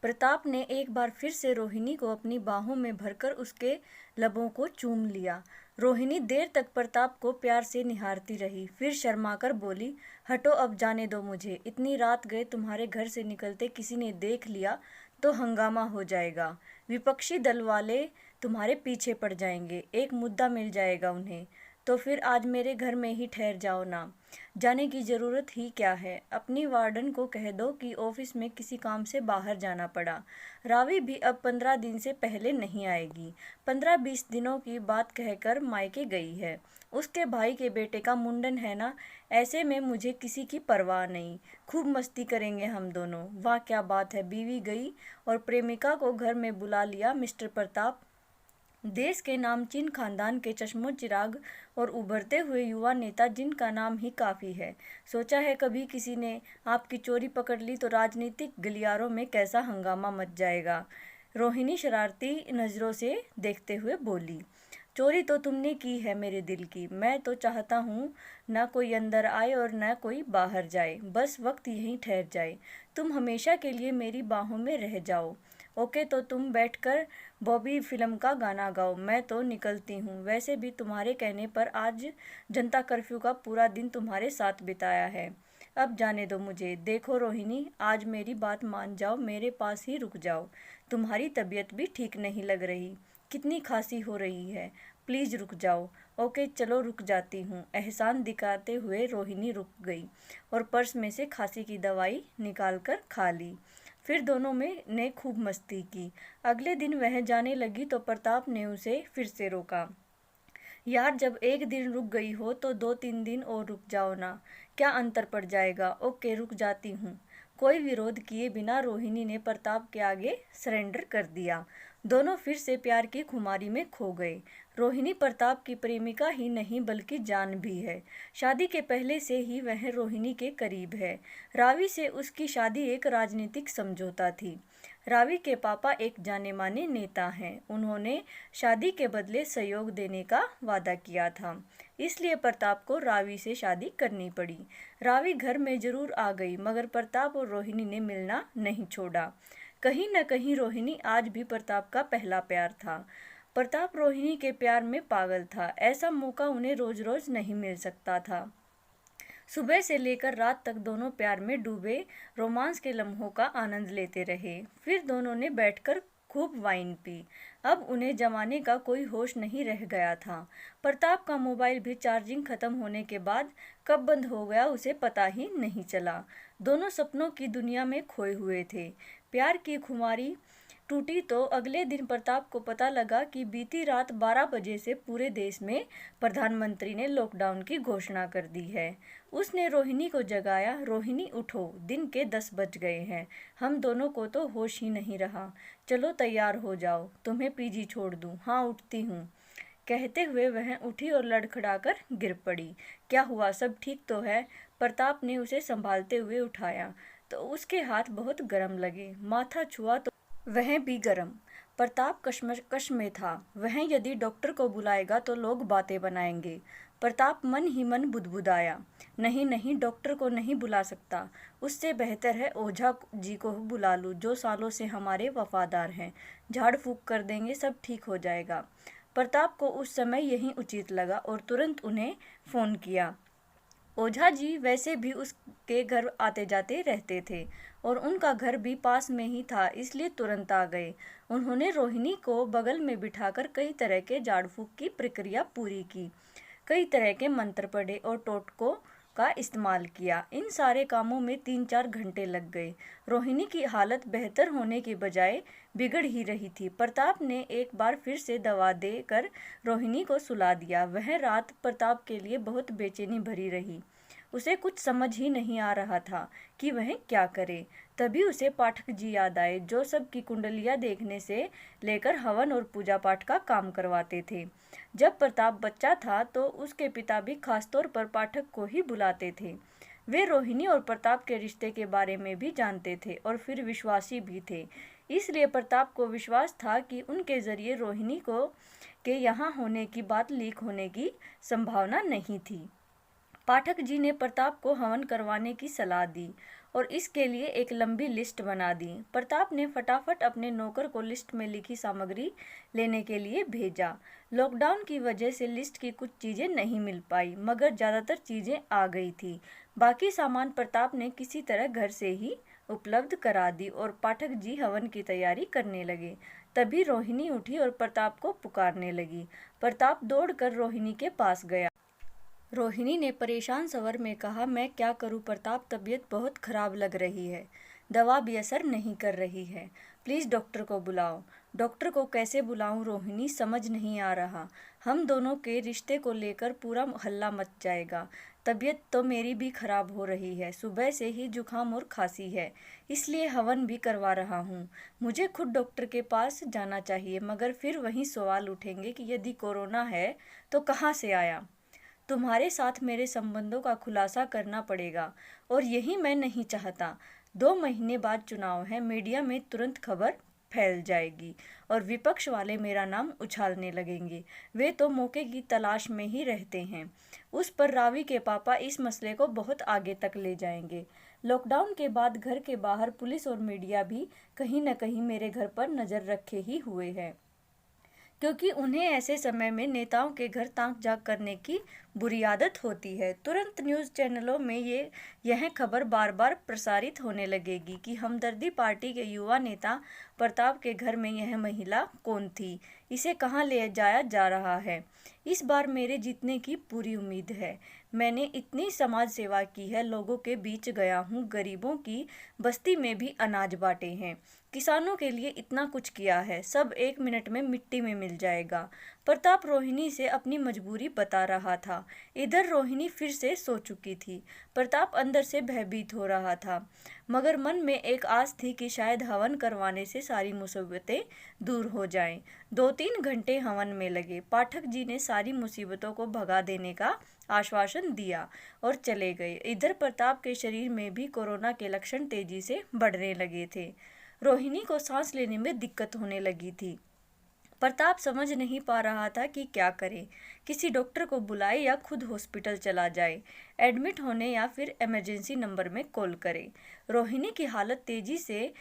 प्रताप ने एक बार फिर से रोहिणी को अपनी बाहों में भरकर उसके लबों को चूम लिया। रोहिणी देर तक प्रताप को प्यार से निहारती रही, फिर शर्माकर बोली, हटो, अब जाने दो मुझे। इतनी रात गए तुम्हारे घर से निकलते किसी ने देख लिया तो हंगामा हो जाएगा। विपक्षी दल वाले तुम्हारे पीछे पड़ जाएंगे, एक मुद्दा मिल जाएगा उन्हें। तो फिर आज मेरे घर में ही ठहर जाओ ना, जाने की ज़रूरत ही क्या है। अपनी वार्डन को कह दो कि ऑफिस में किसी काम से बाहर जाना पड़ा। रावी भी अब 15 दिन से पहले नहीं आएगी। 15-20 दिनों की बात कहकर मायके गई है। उसके भाई के बेटे का मुंडन है ना, ऐसे में मुझे किसी की परवाह नहीं। खूब मस्ती करेंगे हम दोनों। वाह क्या बात है। बीवी गई और प्रेमिका को घर में बुला लिया। मिस्टर प्रताप देश के नामचीन खानदान के चश्मो चिराग और उभरते हुए युवा नेता, जिनका नाम ही काफ़ी है। सोचा है कभी किसी ने आपकी चोरी पकड़ ली तो राजनीतिक गलियारों में कैसा हंगामा मच जाएगा। रोहिणी शरारती नज़रों से देखते हुए बोली, चोरी तो तुमने की है मेरे दिल की। मैं तो चाहता हूँ न कोई अंदर आए और न कोई बाहर जाए, बस वक्त यहीं ठहर जाए। तुम हमेशा के लिए मेरी बाहों में रह जाओ। ओके, तो तुम बैठकर बॉबी फिल्म का गाना गाओ, मैं तो निकलती हूँ। वैसे भी तुम्हारे कहने पर आज जनता कर्फ्यू का पूरा दिन तुम्हारे साथ बिताया है। अब जाने दो मुझे। देखो रोहिणी, आज मेरी बात मान जाओ, मेरे पास ही रुक जाओ। तुम्हारी तबीयत भी ठीक नहीं लग रही, कितनी खांसी हो रही है। प्लीज़ रुक जाओ। ओके चलो, रुक जाती हूँ। एहसान दिखाते हुए रोहिणी रुक गई और पर्स में से खांसी की दवाई निकाल कर खा ली। फिर दोनों में ने खूब मस्ती की। अगले दिन वह जाने लगी तो प्रताप ने उसे फिर से रोका। यार, जब एक दिन रुक गई हो तो 2-3 दिन और रुक जाओ ना, क्या अंतर पड़ जाएगा। ओके, रुक जाती हूँ। कोई विरोध किए बिना रोहिणी ने प्रताप के आगे सरेंडर कर दिया। दोनों फिर से प्यार की खुमारी में खो गए। रोहिणी प्रताप की प्रेमिका ही नहीं बल्कि जान भी है। शादी के पहले से ही वह रोहिणी के करीब है। रावी से उसकी शादी एक राजनीतिक समझौता थी। रावी के पापा एक जाने माने नेता हैं। उन्होंने शादी के बदले सहयोग देने का वादा किया था, इसलिए प्रताप को रावी से शादी करनी पड़ी। रावी घर में जरूर आ गई, मगर प्रताप और रोहिणी ने मिलना नहीं छोड़ा। कहीं न कहीं रोहिणी आज भी प्रताप का पहला प्यार था। प्रताप रोहिणी के प्यार में पागल था। ऐसा मौका उन्हें रोज रोज नहीं मिल सकता था। सुबह से लेकर रात तक दोनों प्यार में डूबे रोमांस के लम्हों का आनंद लेते रहे। फिर दोनों ने बैठकर खूब वाइन पी। अब उन्हें जमाने का कोई होश नहीं रह गया था। प्रताप का मोबाइल भी चार्जिंग खत्म होने के बाद कब बंद हो गया उसे पता ही नहीं चला। दोनों सपनों की दुनिया में खोए हुए थे। प्यार की खुमारी टूटी तो अगले दिन प्रताप को पता लगा कि बीती रात 12 बजे से पूरे देश में प्रधानमंत्री ने लॉकडाउन की घोषणा कर दी है। उसने रोहिणी को जगाया, रोहिणी उठो, दिन के 10 बज गए हैं। हम दोनों को तो होश ही नहीं रहा। चलो तैयार हो जाओ, तुम्हें पीजी छोड़ दूं। हाँ, उठती हूँ। कहते हुए वह उठी और लड़खड़ाकर गिर पड़ी। क्या हुआ, सब ठीक तो है। प्रताप ने उसे संभालते हुए उठाया तो उसके हाथ बहुत गर्म लगे। माथा छुआ तो वह भी गर्म। प्रताप कश्मकश में था। वह यदि डॉक्टर को बुलाएगा तो लोग बातें बनाएंगे। प्रताप मन ही मन बुदबुदाया, नहीं नहीं, डॉक्टर को नहीं बुला सकता। उससे बेहतर है ओझा जी को बुला लूँ, जो सालों से हमारे वफादार हैं। झाड़ फूक कर देंगे, सब ठीक हो जाएगा। प्रताप को उस समय यही उचित लगा और तुरंत उन्हें फ़ोन किया। ओझा जी वैसे भी उसके घर आते जाते रहते थे और उनका घर भी पास में ही था, इसलिए तुरंत आ गए। उन्होंने रोहिणी को बगल में बिठाकर कई तरह के झाड़ फूक की प्रक्रिया पूरी की, कई तरह के मंत्र पढ़े और टोटकों का इस्तेमाल किया। इन सारे कामों में 3-4 घंटे लग गए। रोहिणी की हालत बेहतर होने के बजाय बिगड़ ही रही थी। प्रताप ने एक बार फिर से दवा देकर रोहिणी को सुला दिया। वह रात प्रताप के लिए बहुत बेचैनी भरी रही। उसे कुछ समझ ही नहीं आ रहा था कि वह क्या करे। तभी उसे पाठक जी याद आए, जो सबकी कुंडलियाँ देखने से लेकर हवन और पूजा पाठ का काम करवाते थे। जब प्रताप बच्चा था तो उसके पिता भी खासतौर पर पाठक को ही बुलाते थे। वे रोहिणी और प्रताप के रिश्ते के बारे में भी जानते थे और फिर विश्वासी भी थे। इसलिए प्रताप को विश्वास था कि उनके जरिए रोहिणी को के यहाँ होने की बात लीक होने की संभावना नहीं थी। पाठक जी ने प्रताप को हवन करवाने की सलाह दी और इसके लिए एक लंबी लिस्ट बना दी। प्रताप ने फटाफट अपने नौकर को लिस्ट में लिखी सामग्री लेने के लिए भेजा। लॉकडाउन की वजह से लिस्ट की कुछ चीज़ें नहीं मिल पाई, मगर ज़्यादातर चीज़ें आ गई थी। बाकी सामान प्रताप ने किसी तरह घर से ही उपलब्ध करा दी और पाठक जी हवन की तैयारी करने लगे। तभी रोहिणी उठी और प्रताप को पुकारने लगी। प्रताप दौड़कर रोहिणी के पास गया। रोहिणी ने परेशान स्वर में कहा, मैं क्या करूं प्रताप, तबीयत बहुत खराब लग रही है, दवा भी असर नहीं कर रही है, प्लीज़ डॉक्टर को बुलाओ। डॉक्टर को कैसे बुलाऊं रोहिणी, समझ नहीं आ रहा। हम दोनों के रिश्ते को लेकर पूरा हल्ला मच जाएगा। तबीयत तो मेरी भी खराब हो रही है, सुबह से ही जुकाम और खांसी है, इसलिए हवन भी करवा रहा हूँ। मुझे खुद डॉक्टर के पास जाना चाहिए, मगर फिर वही सवाल उठेंगे कि यदि कोरोना है तो कहाँ से आया। तुम्हारे साथ मेरे संबंधों का खुलासा करना पड़ेगा और यही मैं नहीं चाहता। 2 महीने बाद चुनाव है, मीडिया में तुरंत खबर फैल जाएगी और विपक्ष वाले मेरा नाम उछालने लगेंगे। वे तो मौके की तलाश में ही रहते हैं। उस पर रावी के पापा इस मसले को बहुत आगे तक ले जाएंगे। लॉकडाउन के बाद घर के बाहर पुलिस और मीडिया भी कहीं न कहीं मेरे घर पर नज़र रखे ही हुए हैं, क्योंकि उन्हें ऐसे समय में नेताओं के घर ताक झांक करने की बुरी आदत होती है। तुरंत न्यूज़ चैनलों में यह खबर बार बार प्रसारित होने लगेगी कि हमदर्दी पार्टी के युवा नेता प्रताप के घर में यह महिला कौन थी, इसे कहाँ ले जाया जा रहा है। इस बार मेरे जीतने की पूरी उम्मीद है। मैंने इतनी समाज सेवा की है, लोगों के बीच गया हूँ, गरीबों की बस्ती में भी अनाज बांटे हैं, किसानों के लिए इतना कुछ किया है, सब 1 मिनट में मिट्टी में मिल जाएगा। प्रताप रोहिणी से अपनी मजबूरी बता रहा था। इधर रोहिणी फिर से सो चुकी थी। प्रताप अंदर से भयभीत हो रहा था, मगर मन में एक आस थी कि शायद हवन करवाने से सारी मुसीबतें दूर हो जाएं। 2-3 घंटे हवन में लगे। पाठक जी ने सारी मुसीबतों को भगा देने का आश्वासन दिया और चले गए। इधर प्रताप के शरीर में भी कोरोना के लक्षण तेजी से बढ़ने लगे थे। रोहिणी को सांस लेने में दिक्कत होने लगी थी। प्रताप समझ नहीं पा रहा था कि क्या करे, किसी डॉक्टर को बुलाए या खुद हॉस्पिटल चला जाए, एडमिट होने या फिर इमरजेंसी नंबर में कॉल करे। रोहिणी की हालत तेजी से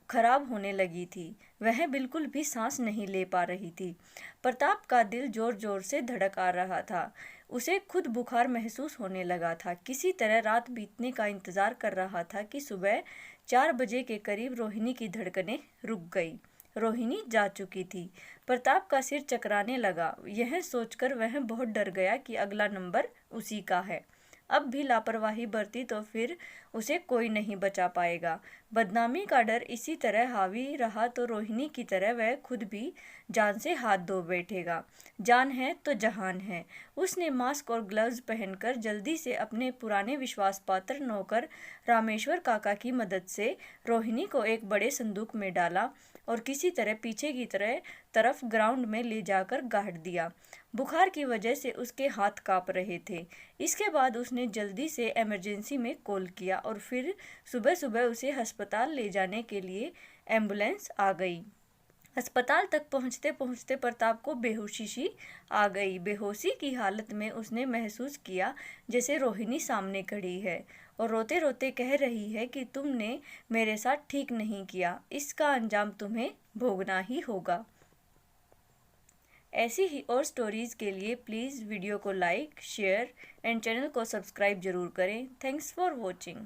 खराब होने लगी थी। वह बिल्कुल भी सांस नहीं ले पा रही थी। प्रताप का दिल जोर जोर से धड़क आ रहा था। उसे खुद बुखार महसूस होने लगा था। किसी तरह रात बीतने का इंतजार कर रहा था कि सुबह 4 बजे के करीब रोहिणी की धड़कनें रुक गई। रोहिणी जा चुकी थी। प्रताप का सिर चकराने लगा। यह सोचकर वह बहुत डर गया कि अगला नंबर उसी का है। अब भी लापरवाही बरती तो फिर उसे कोई नहीं बचा पाएगा। बदनामी का डर इसी तरह हावी रहा तो रोहिणी की तरह वह खुद भी जान से हाथ धो बैठेगा। जान है तो जहान है। उसने मास्क और ग्लव्स पहनकर जल्दी से अपने पुराने विश्वास पात्र नौकर रामेश्वर काका की मदद से रोहिणी को एक बड़े संदूक में डाला और किसी तरह पीछे की तरफ ग्राउंड में ले जाकर गाड़ दिया। बुखार की वजह से उसके हाथ कांप रहे थे। इसके बाद उसने जल्दी से इमरजेंसी में कॉल किया और फिर सुबह सुबह उसे अस्पताल ले जाने के लिए एम्बुलेंस आ गई। अस्पताल तक पहुंचते पहुंचते प्रताप को बेहोशी सी आ गई। बेहोशी की हालत में उसने महसूस किया जैसे रोहिणी सामने खड़ी है और रोते रोते कह रही है कि तुमने मेरे साथ ठीक नहीं किया, इसका अंजाम तुम्हें भोगना ही होगा। ऐसी ही और स्टोरीज़ के लिए प्लीज़ वीडियो को लाइक, शेयर एंड चैनल को सब्सक्राइब जरूर करें। Thanks for watching.